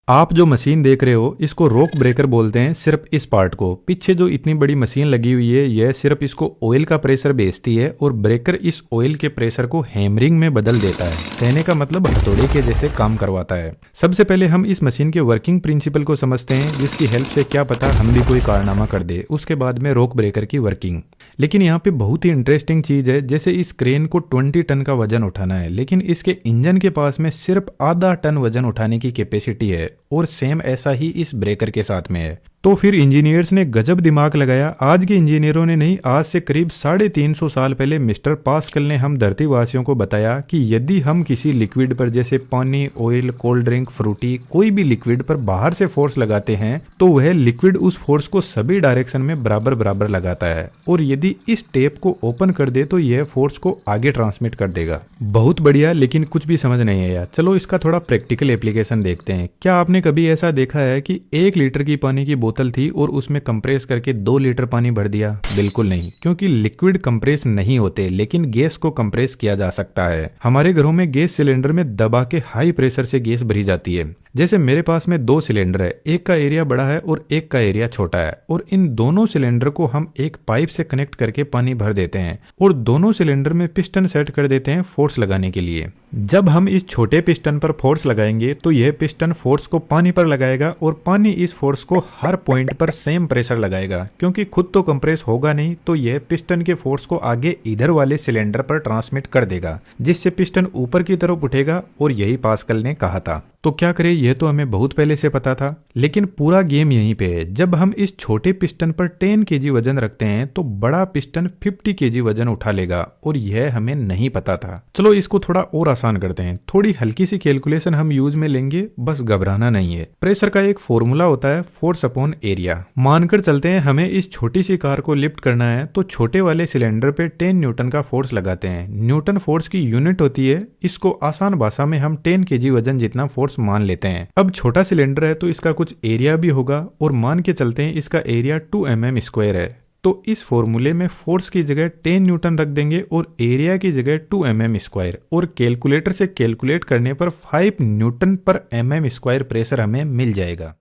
आप जो मशीन देख रहे हो इसको रोक ब्रेकर बोलते हैं। सिर्फ इस पार्ट को, पीछे जो इतनी बड़ी मशीन लगी हुई है यह सिर्फ इसको ऑयल का प्रेशर भेजती है और ब्रेकर इस ऑयल के प्रेशर को हैमरिंग में बदल देता है। कहने का मतलब हथौड़े के जैसे काम करवाता है। सबसे पहले हम इस मशीन के वर्किंग प्रिंसिपल को समझते हैं, जिसकी हेल्प से क्या पता हम भी कोई कारनामा कर दे। उसके बाद में रोक ब्रेकर की वर्किंग। लेकिन यहाँ पे बहुत ही इंटरेस्टिंग चीज है, जैसे इस क्रेन को 20 टन का वजन उठाना है, लेकिन इसके इंजन के पास में सिर्फ आधा टन वजन उठाने की कैपेसिटी है और सेम ऐसा ही इस ब्रेकर के साथ में है। तो फिर इंजीनियर्स ने गजब दिमाग लगाया। आज के इंजीनियरों ने नहीं, आज से करीब 350 साल पहले मिस्टर पास्कल ने हम धरतीवासियों को बताया कि यदि हम किसी लिक्विड पर, जैसे पानी, ऑयल, कोल्ड ड्रिंक, फ्रूटी, कोई भी लिक्विड पर बाहर से फोर्स लगाते हैं तो वह लिक्विड उस फोर्स को सभी डायरेक्शन में बराबर बराबर लगाता है, और यदि इस टेप को ओपन कर दे तो यह फोर्स को आगे ट्रांसमिट कर देगा। बहुत बढ़िया, लेकिन कुछ भी समझ नहीं आया। चलो इसका थोड़ा प्रैक्टिकल एप्लीकेशन देखते हैं। क्या आपने कभी ऐसा देखा है कि 1 लीटर की पानी की बोतल थी और उसमें कंप्रेस करके 2 लीटर पानी भर दिया? बिल्कुल नहीं, क्योंकि लिक्विड कंप्रेस नहीं होते, लेकिन गैस को कंप्रेस किया जा सकता है। हमारे घरों में गैस सिलेंडर में दबा के हाई प्रेशर से गैस भरी जाती है। जैसे मेरे पास में 2 सिलेंडर है, एक का एरिया बड़ा है और एक का एरिया छोटा है, और इन दोनों सिलेंडर को हम एक पाइप से कनेक्ट करके पानी भर देते हैं और दोनों सिलेंडर में पिस्टन सेट कर देते हैं फोर्स लगाने के लिए। जब हम इस छोटे पिस्टन पर फोर्स लगाएंगे तो यह पिस्टन फोर्स को पानी पर लगाएगा और पानी इस फोर्स को हर पॉइंट पर सेम प्रेशर लगाएगा। क्योंकि खुद तो कंप्रेस होगा नहीं, तो यह पिस्टन के फोर्स को आगे इधर वाले सिलेंडर पर ट्रांसमिट कर देगा, जिससे पिस्टन ऊपर की तरफ उठेगा, और यही पास्कल ने कहा था। तो क्या करें, यह तो हमें बहुत पहले से पता था, लेकिन पूरा गेम यहीं पे है। जब हम इस छोटे पिस्टन पर 10 केजी वजन रखते हैं तो बड़ा पिस्टन 50 केजी वजन उठा लेगा, और यह हमें नहीं पता था। चलो इसको थोड़ा और आसान करते हैं। थोड़ी हल्की सी कैलकुलेशन हम यूज में लेंगे, बस घबराना नहीं है। प्रेशर का एक फॉर्मूला होता है, फोर्स अपॉन एरिया। मानकर चलते हैं हमें इस छोटी सी कार को लिफ्ट करना है, तो छोटे वाले सिलेंडर पे 10 न्यूटन का फोर्स लगाते हैं। न्यूटन फोर्स की यूनिट होती है, इसको आसान भाषा में हम 10 केजी वजन जितना फोर्स मान लेते हैं। अब छोटा सिलेंडर है तो इसका कुछ एरिया भी होगा, और मान के चलते हैं इसका एरिया 2 mm स्क्वायर है। तो इस फॉर्मूले में फोर्स की जगह 10 न्यूटन रख देंगे और एरिया की जगह 2 mm स्क्वायर, और कैलकुलेटर से कैलकुलेट करने पर 5 न्यूटन पर mm स्क्वायर प्रेशर हमें मिल जाएगा।